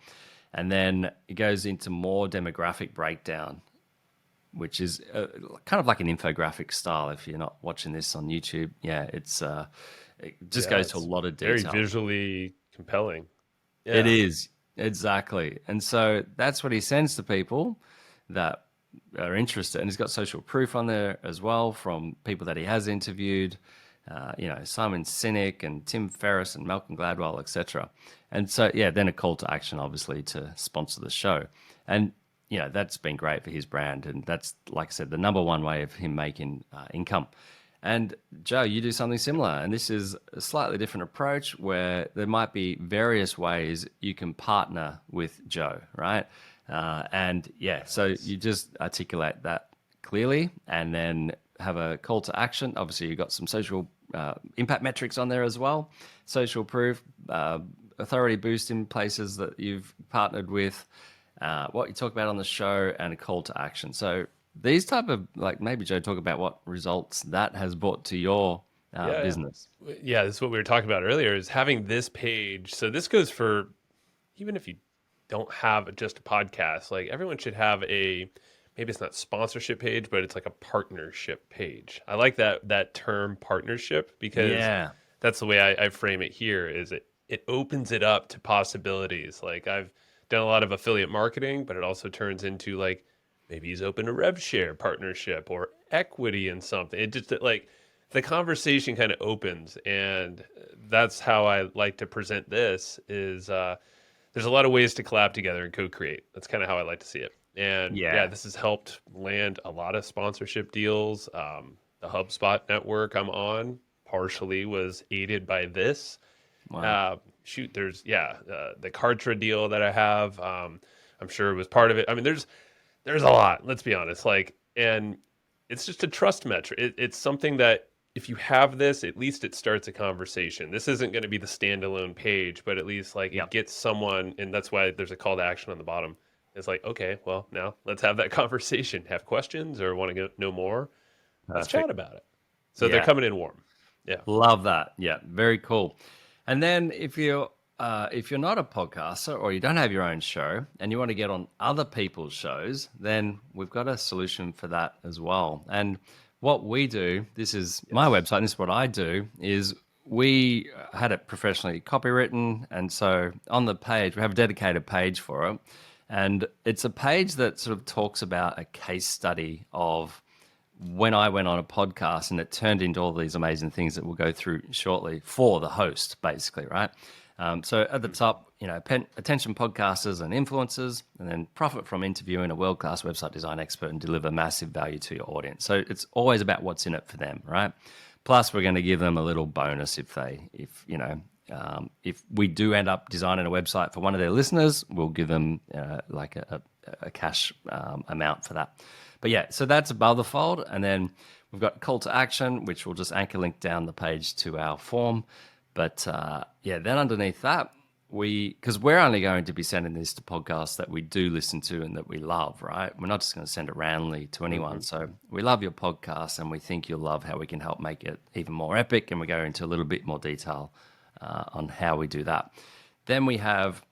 And then it goes into more demographic breakdown, which is kind of like an infographic style. If you're not watching this on YouTube, it just goes to a lot of detail. Very visually compelling. Yeah. It is, exactly. And so that's what he sends to people that are interested. And he's got social proof on there as well from people that he has interviewed, Simon Sinek and Tim Ferriss and Malcolm Gladwell, etc. And so, then a call to action, obviously, to sponsor the show. And, that's been great for his brand. And that's, like I said, the number one way of him making income. And Joe, you do something similar. And this is a slightly different approach where there might be various ways you can partner with Joe, right? So you just articulate that clearly and then have a call to action. Obviously, you've got some social impact metrics on there as well, social proof, authority boost in places that you've partnered with, what you talk about on the show, and a call to action. So these type of, maybe Joe, talk about what results that has brought to your business. Yeah, this is what we were talking about earlier, is having this page. So this goes for, even if you don't have just a podcast, like everyone should have maybe it's not sponsorship page, but it's like a partnership page. I like that term partnership because that's the way I frame it here, is it opens it up to possibilities. Like I've done a lot of affiliate marketing, but it also turns into maybe he's open to rev share partnership or equity in something. It just like the conversation kind of opens, and that's how I like to present this is there's a lot of ways to collab together and co-create. That's kind of how I like to see it. And yeah, Yeah. this has helped land a lot of sponsorship deals. The HubSpot network I'm on partially was aided by this. Wow. Shoot, there's the Kartra deal that I have. I'm sure it was part of it. I mean, there's a lot. Let's be honest. Like, and it's just a trust metric. It's something that if you have this, at least it starts a conversation. This isn't going to be the standalone page, but at least like it Yep. gets someone, and that's why there's a call to action on the bottom. It's like, okay, well, now let's have that conversation. Have questions or want to know more? Let's chat Perfect. about it. So they're Yeah. coming in warm. Yeah. Love that. Yeah. Very cool. And then if you're not a podcaster or you don't have your own show and you want to get on other people's shows, then we've got a solution for that as well. And what we do, this is my website, and this is what I do, is we had it professionally copywritten. And so on the page, we have a dedicated page for it. And it's a page that sort of talks about a case study of when I went on a podcast, and it turned into all these amazing things that we'll go through shortly for the host, basically, right? So at the top, attention podcasters and influencers, and then profit from interviewing a world-class website design expert and deliver massive value to your audience. So it's always about what's in it for them, right? Plus, we're going to give them a little bonus if we do end up designing a website for one of their listeners, we'll give them like a cash amount for that. But yeah, so that's above the fold. And then we've got call to action, which will just anchor link down the page to our form. But then underneath that, because we're only going to be sending this to podcasts that we do listen to and that we love, right? We're not just going to send it randomly to anyone. So we love your podcast and we think you'll love how we can help make it even more epic. And we go into a little bit more detail on how we do that. Then we have,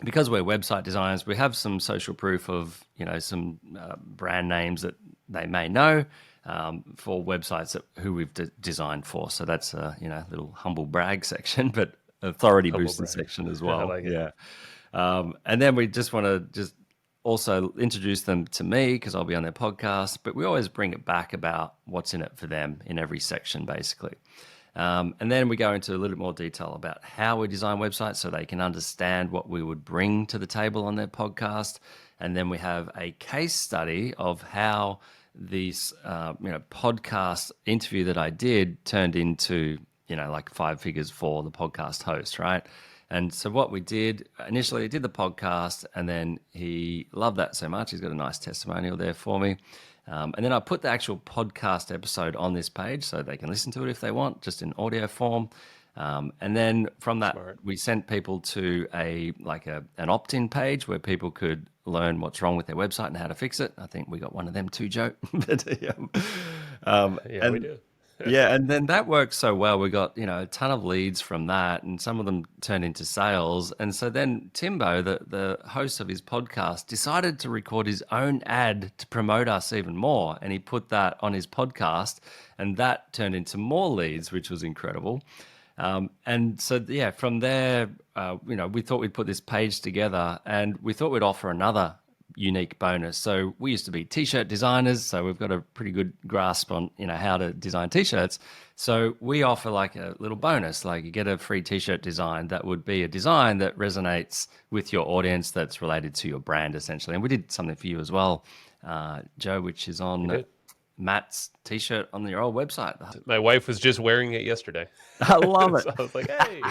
because we're website designers, we have some social proof of, some brand names that they may know for websites who we've designed for. So that's a, little humble brag section, but authority boosting section as well. I like it. Yeah. And then we just want to just also introduce them to me because I'll be on their podcast, but we always bring it back about what's in it for them in every section, basically. And then we go into a little bit more detail about how we design websites so they can understand what we would bring to the table on their podcast. And then we have a case study of how this podcast interview that I did turned into, like 5 figures for the podcast host, right? And so what we did initially, did the podcast, and then he loved that so much. He's got a nice testimonial there for me. And then I put the actual podcast episode on this page so they can listen to it if they want, just in audio form. And then from that, we sent people to an opt-in page where people could learn what's wrong with their website and how to fix it. I think we got one of them too, Joe. But, we do. Yeah, and then that worked so well. We got, a ton of leads from that, and some of them turned into sales. And so then Timbo, the host of his podcast, decided to record his own ad to promote us even more. And he put that on his podcast, and that turned into more leads, which was incredible. And so, from there, we thought we'd put this page together, and we thought we'd offer another unique bonus. So we used to be t-shirt designers, so we've got a pretty good grasp on how to design t-shirts. So we offer like a little bonus, like you get a free t-shirt design that would be a design that resonates with your audience, that's related to your brand essentially. And we did something for you as well, Joe, which is on Matt's t-shirt on your old website. My wife was just wearing it yesterday. I love it. So I was like, hey.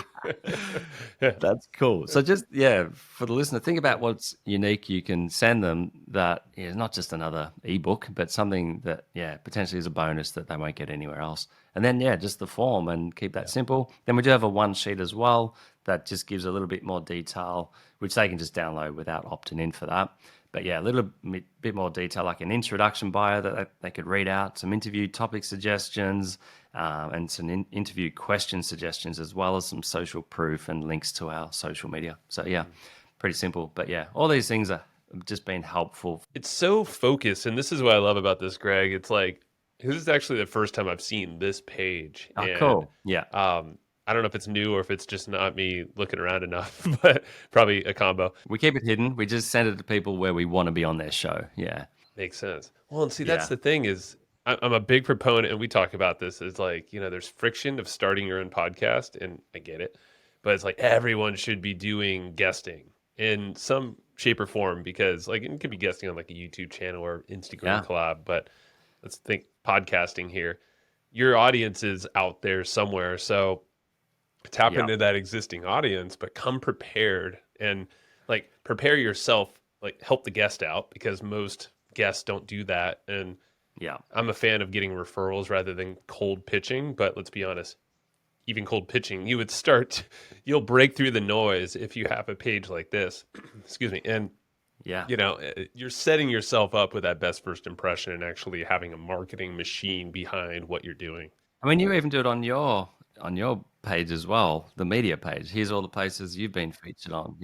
That's cool. So just, for the listener, think about what's unique you can send them that is not just another ebook, but something that, potentially is a bonus that they won't get anywhere else. And then, just the form, and keep that simple. Then we do have a one sheet as well that just gives a little bit more detail, which they can just download without opting in for that. But a little bit more detail, like an introduction bio that they could read out, some interview topic suggestions, and some interview question suggestions, as well as some social proof and links to our social media. So pretty simple. But all these things have just been helpful. It's so focused, and this is what I love about this, Greg. It's like, this is actually the first time I've seen this page. Oh, cool. Yeah. I don't know if it's new or if it's just not me looking around enough, but probably a combo. We keep it hidden. We just send it to people where we want to be on their show. Yeah. Makes sense. Well, and see, that's Yeah. the thing is, I'm a big proponent, and we talk about this. Is like, there's friction of starting your own podcast, and I get it, but it's like everyone should be doing guesting in some shape or form because, like, it could be guesting on like a YouTube channel or Instagram Yeah. collab. But let's think podcasting here. Your audience is out there somewhere, so tap Yeah. into that existing audience, but come prepared and like prepare yourself, like help the guest out because most guests don't do that. And Yeah. I'm a fan of getting referrals rather than cold pitching, but let's be honest, even cold pitching, you'll break through the noise if you have a page like this. Excuse me. And Yeah. you're setting yourself up with that best first impression and actually having a marketing machine behind what you're doing. I mean, you even do it on your page as well, the media page. Here's all the places you've been featured on,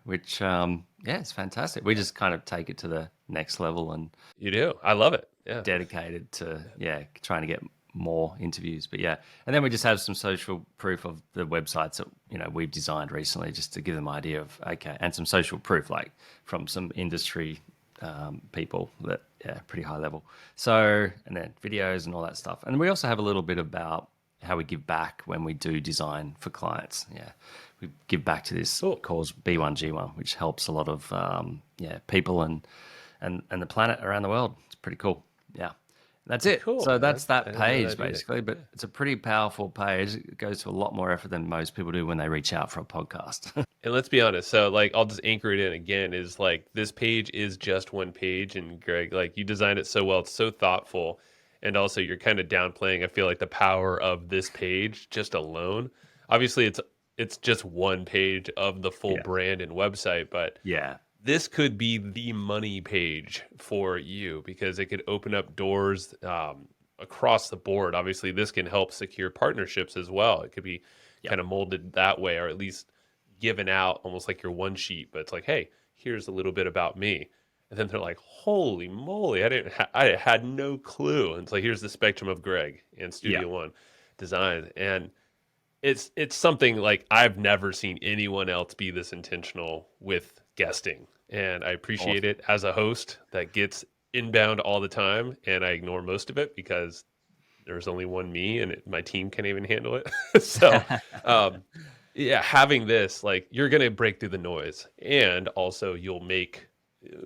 which yeah, it's fantastic. We just kind of take it to the next level and You do. I love it. Yeah. dedicated to trying to get more interviews. But yeah, and then we just have some social proof of the websites that we've designed recently, just to give them an idea of and some social proof like from some industry people that pretty high level. So and then videos and all that stuff, and we also have a little bit about how we give back when we do design for clients. Yeah, we give back to this Cool. cause B1G1, which helps a lot of people and the planet around the world. It's pretty cool. Yeah. That's it. Cool, So man. that's I that didn't know page that either. basically, but it's a pretty powerful page. It goes to a lot more effort than most people do when they reach out for a podcast. And let's be honest. So, like, I'll just anchor it in again is like this page is just one page. And Greg, like, you designed it so well. It's so thoughtful. And also, you're kind of downplaying, I feel like, the power of this page just alone. Obviously, it's just one page of the full Yeah. brand and website, but Yeah. this could be the money page for you because it could open up doors across the board. Obviously, this can help secure partnerships as well. It could be Yep. kind of molded that way, or at least given out almost like your one sheet. But it's like, hey, here's a little bit about me, and then they're like, holy moly, I had no clue. And it's like, here's the spectrum of Greg and Yeah. Studio One design, and it's something like I've never seen anyone else be this intentional with guesting. And I appreciate Awesome. it as a host that gets inbound all the time and I ignore most of it because there's only one me and my team can't even handle it. So, um, yeah, having this, like, you're going to break through the noise and also you'll make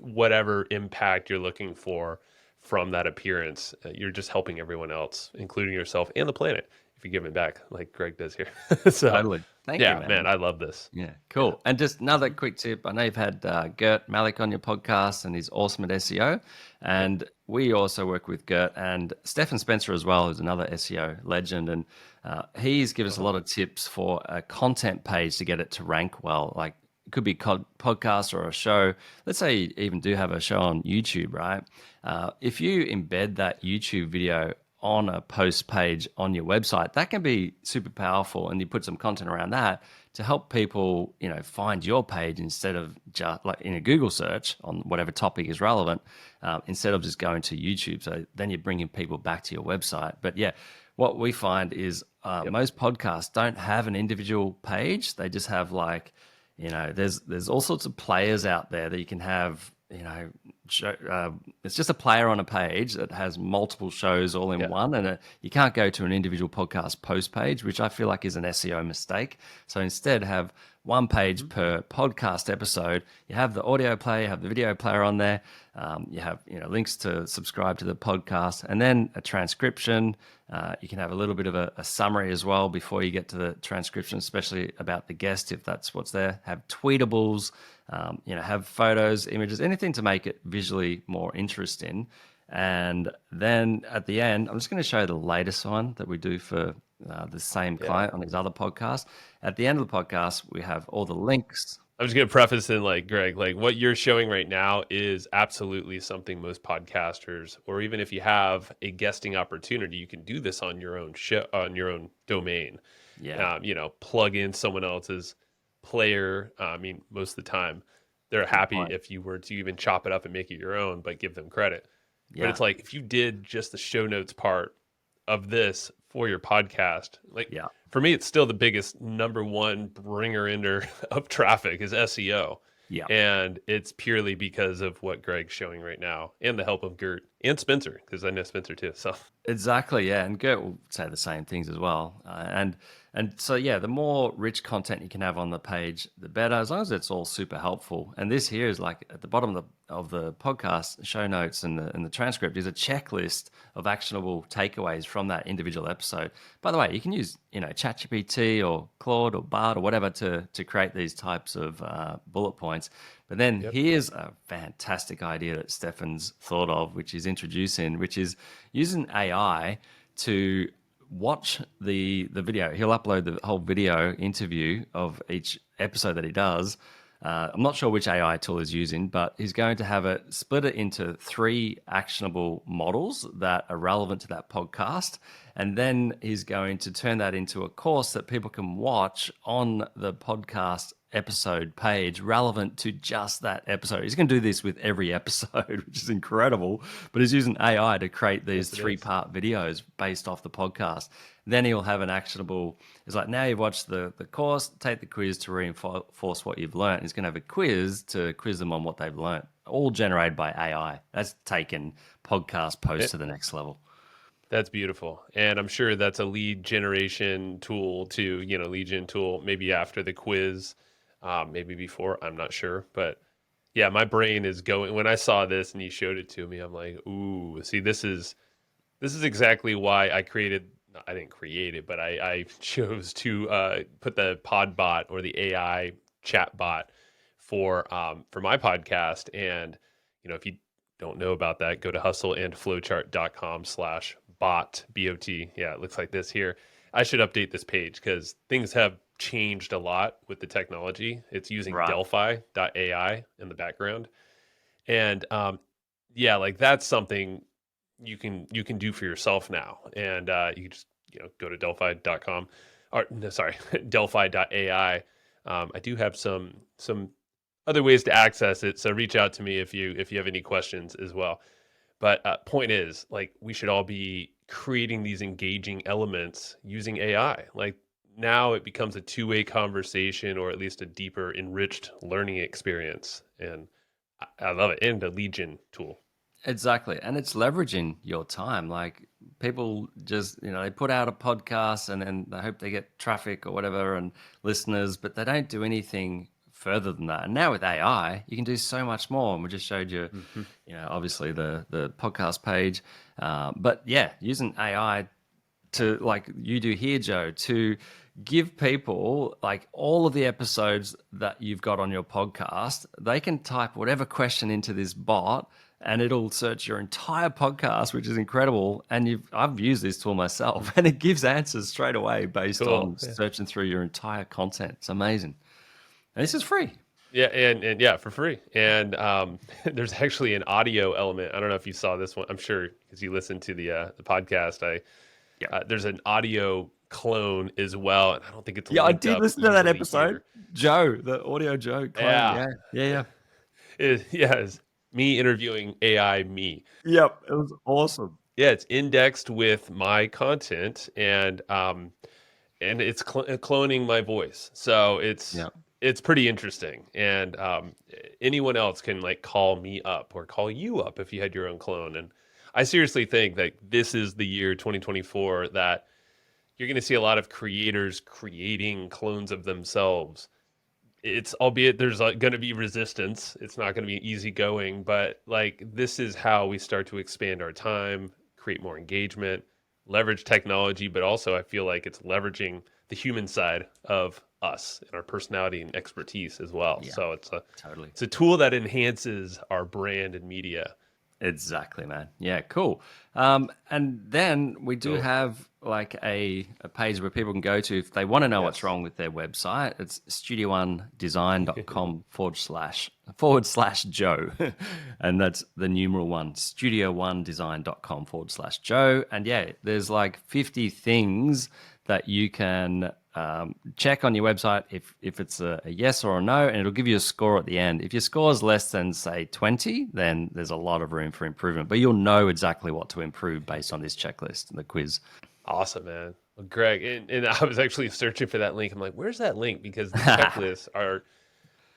whatever impact you're looking for from that appearance. You're just helping everyone else, including yourself and the planet, if you give it back like Greg does here. So, Totally. Thank you, yeah, man. man, I love this. Yeah, Yeah. cool. And just another quick tip. I know you've had Gert Malik on your podcast and he's awesome at SEO. Yep. And we also work with Gert and Stefan Spencer as well, who's another SEO legend. And he's given us a lot of tips for a content page to get it to rank well. Like it could be podcast or a show. Let's say you even do have a show on YouTube, right? If you embed that YouTube video on a post page on your website, that can be super powerful. And you put some content around that to help people, find your page instead of just like in a Google search on whatever topic is relevant, instead of just going to YouTube. So then you're bringing people back to your website. But yeah, what we find is most podcasts don't have an individual page. They just have like, there's all sorts of players out there that you can have, it's just a player on a page that has multiple shows all in Yeah. one, and you can't go to an individual podcast post page, which I feel like is an SEO mistake. So instead, have one page per podcast episode. You have the audio player, you have the video player on there. You have links to subscribe to the podcast, and then a transcription. You can have a little bit of a summary as well before you get to the transcription, especially about the guest if that's what's there. Have tweetables. Have photos, images, anything to make it visually more interesting. And then at the end, I'm just going to show you the latest one that we do for the same client on his other podcast. At the end of the podcast, we have all the links. I'm just going to preface in like, Greg, like what you're showing right now is absolutely something most podcasters, or even if you have a guesting opportunity, you can do this on your own show, on your own domain. Yeah. Plug in someone else's player. I mean, most of the time they're happy Point. if you were to even chop it up and make it your own, but give them credit. But Yeah. it's like if you did just the show notes part of this for your podcast, like Yeah. for me, it's still the biggest number one bringer in of traffic is SEO. Yeah. And it's purely because of what Greg's showing right now and the help of Gert and Spencer, because I know Spencer too. So Exactly, yeah, and Gert will say the same things as well. And so yeah, the more rich content you can have on the page, the better. As long as it's all super helpful. And this here is like at the bottom of the podcast show notes and the transcript is a checklist of actionable takeaways from that individual episode. By the way, you can use ChatGPT or Claude or Bard or whatever to create these types of bullet points. But then yep. here's a fantastic idea that Stefan's thought of, which is introducing, which is using AI to watch the video. He'll upload the whole video interview of each episode that he does. I'm not sure which AI tool he's using, but he's going to have it split it into 3 actionable models that are relevant to that podcast. And then he's going to turn that into a course that people can watch on the podcast episode page relevant to just that episode. He's going to do this with every episode, which is incredible. But he's using AI to create these Yes, it is. 3-part videos based off the podcast. Then he'll have an actionable. It's like now you've watched the course, take the quiz to reinforce what you've learned. He's going to have a quiz to quiz them on what they've learned, all generated by AI. That's taken podcast posts to the next level. That's beautiful. And I'm sure that's a lead generation tool too, lead gen tool, maybe after the quiz, maybe before, I'm not sure. But yeah, my brain is going, when I saw this and he showed it to me, I'm like, ooh, see, this is exactly why I didn't create it, but I chose to put the pod bot or the AI chat bot for my podcast. And, if you don't know about that, go to hustleandflowchart.com/bot, B-O-T. Yeah, it looks like this here. I should update this page because things have changed a lot with the technology. It's using Right. Delphi.ai in the background. And yeah, like that's something you can do for yourself now. And you can just go to delphi.com or no, sorry, delphi.ai. I do have some other ways to access it, so reach out to me if you have any questions as well. But point is, like, we should all be creating these engaging elements using AI. Like, now it becomes a two-way conversation, or at least a deeper enriched learning experience. And I love it. And a lead gen tool. Exactly. And it's leveraging your time. Like people just, they put out a podcast and then they hope they get traffic or whatever and listeners, but they don't do anything further than that. And now with AI, you can do so much more. And we just showed you, Hmm. obviously the podcast page. But yeah, using AI to like you do here, Joe, to give people like all of the episodes that you've got on your podcast. They can type whatever question into this bot and it'll search your entire podcast, which is incredible. And I've used this tool myself and it gives answers straight away based Cool. on Yeah. searching through your entire content. It's amazing. And this is free. Yeah, and yeah, for free. And there's actually an audio element. I don't know if you saw this one. I'm sure because you listened to the podcast. Yeah. There's an audio clone as well, and I don't think it's Yeah, I linked did up listen to that easily episode. here. Joe, the audio Joe clone. Yeah, Yeah. Yeah. Yeah. it's me interviewing AI me. Yep. It was awesome. Yeah, it's indexed with my content, and it's cloning my voice. So Yeah. it's pretty interesting. And anyone else can like call me up or call you up if you had your own clone. And I seriously think that this is the year 2024 that you're going to see a lot of creators creating clones of themselves. It's albeit there's going to be resistance. It's not going to be easy going, but like this is how we start to expand our time, create more engagement, leverage technology, but also I feel like it's leveraging the human side of us and our personality and expertise as well. Yeah. So Totally. it's a tool that enhances our brand and media. Exactly, man. Yeah, cool. And then we do Cool. have like a page where people can go to if they want to know what's Yes. wrong with their website. It's studio1design.com/forward slash Joe. And that's the numeral one, studio1design.com/Joe. And yeah, there's like 50 things that you can check on your website if it's a yes or a no, and it'll give you a score at the end. If your score is less than, say, 20, then there's a lot of room for improvement. But you'll know exactly what to improve based on this checklist and the quiz. Awesome, man. Well, Greg, and I was actually searching for that link. I'm like, where's that link? Because the checklists are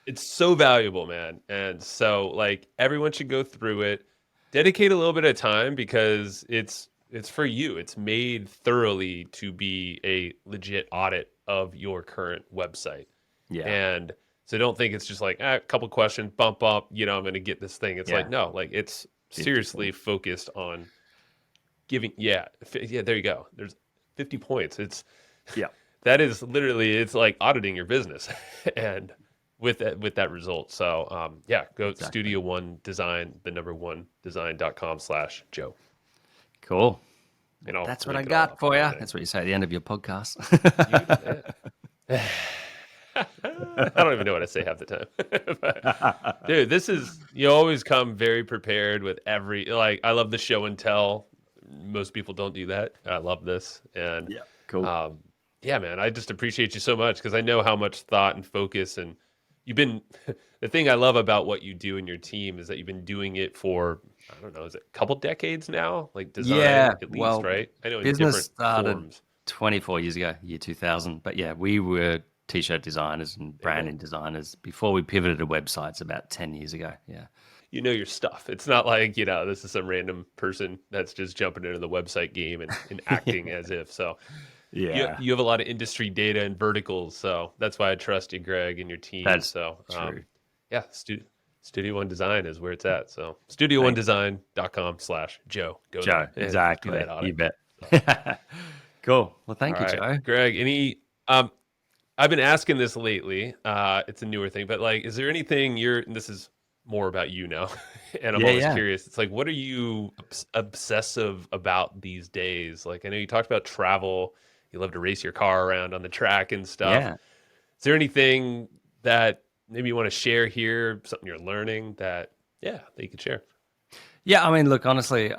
It's so valuable, man. And so like everyone should go through it, dedicate a little bit of time because it's for you. It's made thoroughly to be a legit audit of your current website. Yeah, And so don't think it's just like a couple questions, bump up, I'm going to get this thing. It's like yeah, no, like it's 50 seriously points. focused on giving yeah, there you go. There's 50 points. It's Yeah, that is literally it's like auditing your business and with that result. So yeah, go exactly. Studio One Design, the number one design.com/Joe. Cool. And I'll That's what I link it all got up and for you. everything. That's what you say at the end of your podcast. You the man. I don't even know what I say half the time. But, dude, this is you always come very prepared with every like I love the show and tell. Most people don't do that. I love this. And Yeah, cool. um yeah, man, I just appreciate you so much because I know how much thought and focus and you've been the thing I love about what you do in your team is that you've been doing it for I don't know, is it a couple decades now? Like Yeah, design at least, well, right? I know in business different started forms. 24 years ago, year 2000. But yeah, we were t-shirt designers and Amen. branding designers before we pivoted to websites about 10 years ago. Yeah. You know your stuff. It's not like, this is some random person that's just jumping into the website game and acting as if. So you Yeah, you have a lot of industry data and verticals. So that's why I trust you, Greg, and your team. that's So true. yeah, Studio One Design is where it's at. So Thanks, studionedesign.com/Joe. Go Joe. there and do Exactly. that audit. You bet. So, Cool. Well, all thank you, right, Joe. Greg, I've been asking this lately. It's a newer thing, but like, is there anything and this is more about you now, and I'm Yeah, always yeah. curious. It's like, what are you obsessive about these days? Like, I know you talked about travel. You love to race your car around on the track and stuff. Yeah. Is there anything that maybe you want to share here? Something you're learning that you could share? Yeah, I mean, look, honestly,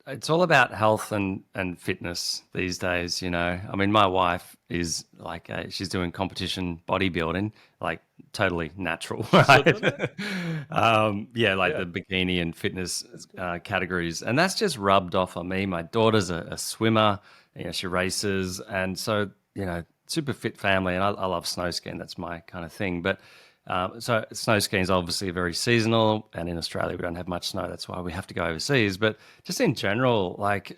it's all about health and fitness these days, you know. I mean, my wife is like she's doing competition bodybuilding, like totally natural, She's still right? doing that? Yeah, like Yeah, the bikini and fitness that's cool. categories, and that's just rubbed off on me. My daughter's a swimmer, she races, and so super fit family, and I love snow skiing. That's my kind of thing, but. So snow skiing is obviously very seasonal, and in Australia we don't have much snow. That's why we have to go overseas. But just in general, like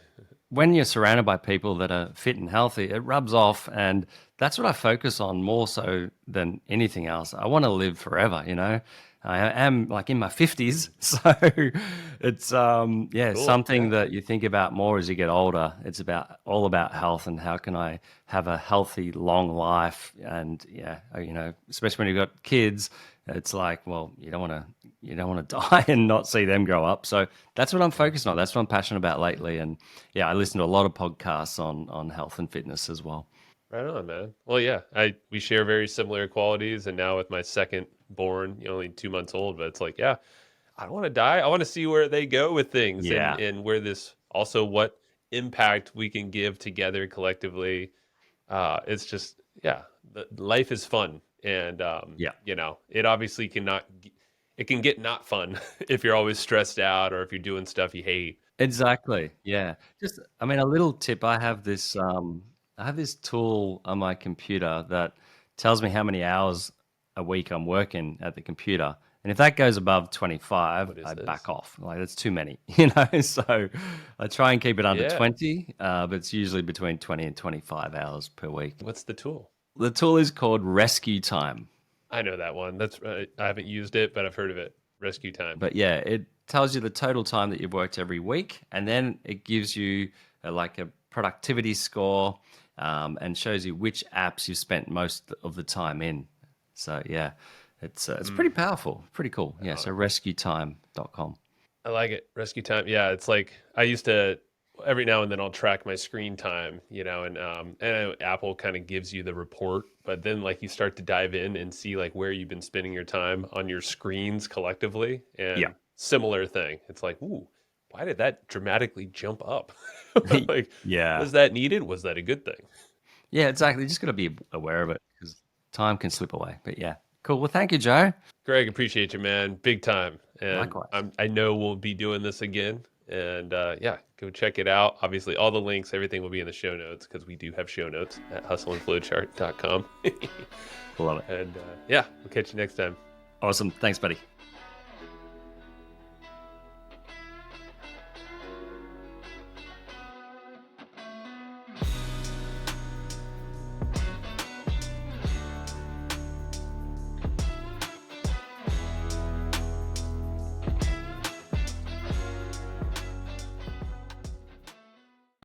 when you're surrounded by people that are fit and healthy, it rubs off, and that's what I focus on more so than anything else. I want to live forever, you know. I am like in my 50s, so it's yeah, Cool. something Yeah. that you think about more as you get older. It's all about health and how can I have a healthy long life, and yeah, especially when you've got kids, it's like, well, you don't want to die and not see them grow up. So that's what I'm focused on. That's what I'm passionate about lately, and yeah, I listen to a lot of podcasts on health and fitness as well. Right on, man. Well, yeah, we share very similar qualities, and now with my second born, only 2 months old, but it's like, yeah, I don't want to die. I want to see where they go with things, and Yeah, where this also what impact we can give together collectively. It's just, yeah, life is fun, and yeah. it obviously it can get not fun if you're always stressed out or if you're doing stuff you hate. Exactly. Yeah. Just, I mean, a little tip. I have this tool on my computer that tells me how many hours a week I'm working at the computer. And if that goes above 25, What is I back this? off. Like that's too many, you know? So I try and keep it under Yeah. 20, but it's usually between 20 and 25 hours per week. What's the tool? The tool is called Rescue Time. I know that one. That's I haven't used it, but I've heard of it. Rescue time. But yeah, it tells you the total time that you've worked every week, and then it gives you like a productivity score, and shows you which apps you've spent most of the time in. So yeah, it's pretty Mm, powerful, pretty cool. right Yeah, on. so rescuetime.com. I like it. Rescue time. Yeah, it's like I used to every now and then I'll track my screen time, and Apple kind of gives you the report, but then like you start to dive in and see like where you've been spending your time on your screens collectively, Yeah. and similar thing. It's like, ooh, why did that dramatically jump up? Like, Yeah. was that needed? Was that a good thing? Yeah, exactly. You just got to be aware of it because time can slip away. But yeah, cool. Well, thank you, Joe. Greg, appreciate you, man. Big time. And Likewise. I know we'll be doing this again. And yeah, go check it out. Obviously, all the links, everything will be in the show notes because we do have show notes at hustleandflowchart.com. Love it. And yeah, we'll catch you next time. Awesome. Thanks, buddy.